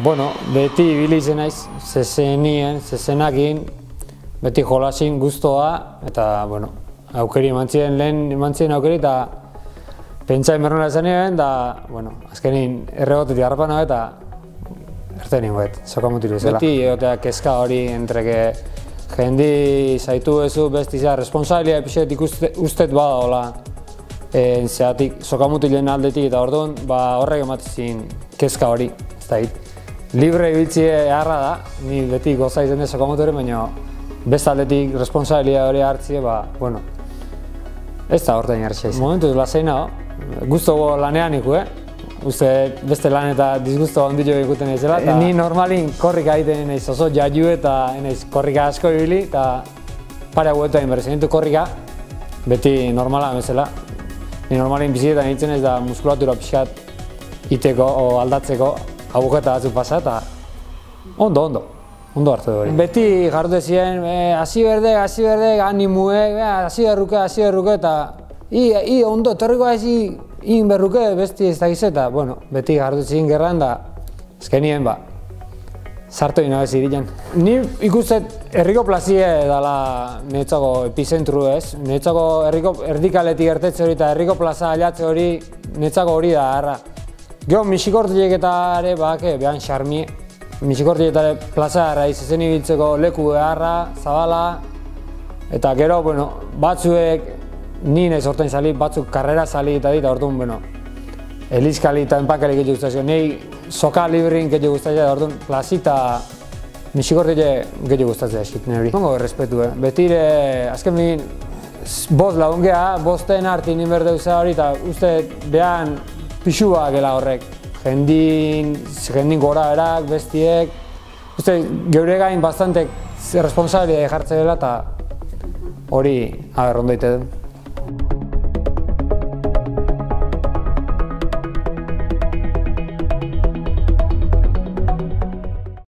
Bueno, beti ibili izen naiz, zezenakin, beti jolasin guztoa, eta, bueno, aukeri lehen eman ziren aukeri, eta pentsa inbernola esan nien, da, bueno, azkenin erregotetik harrapana eta erte ninguet, sokamutiru zela. Beti egotea kezka hori, entreke jendi zaitu ezu, bestizia, responsabilia epixet ustet bada hola, zeatik sokamutilen aldetik eta orduan, horrek ematzen kezka hori, ez da hit. Libre ibiltzi eharra da, ni beti goza izan dut sokamuturen, baina bestaldetik responsabilia hori hartzie, bueno, ez da horretain hartzea izan. Momentuz lasai nago, guztogo lanean iku, uste beste lan eta disgusto ondillo ikuten ezela. Ni normalin korrika egiten naiz oso jaiu eta naiz korrika asko ibili, eta pare hauetan inbertzen ditu korrika, beti normala bezala. Ni normalin bizietan egiten ez da muskulatura pixkat iteko o aldatzeko, agujeta batzuk pasa eta ondo hartu hori. Beti jardute ziren, hasi berdek, animuek, hasi berruke eta ondo, etorriko hasi berruke besti ez dakiz eta, bueno, beti jardute ziren gerran da, azkenien sartu ino ez irian. Ni ikustet herriko plazie dala niretzako epizentru ez, niretzako herriko erdikaletik ertetze hori eta herriko plaza alatze hori niretzako hori da harra. Gero Mixikortiek eta ere, behan xarmi, Mixikortiek eta ere plaza harra izezen ibiltzeko leku beharra, zabala, eta gero, bueno, batzuek ni nahiz hortain zali, batzuk karrera zali eta dit, orduan, bueno, elizkali eta enpakali gehiago guztatzeko, nahi soka librin gehiago guztatzea, orduan, plazita Mixikortiek gehiago guztatzea eskitzen hori. Mongo errespetu, betire, azken bin, bost lagungea, bosten hartin inberdeuza hori, eta uste behan pixua gela horrek, jendin gora berak, bestiek, uste geure gain bastante responsabilia jartzen dela eta hori ondo ite du.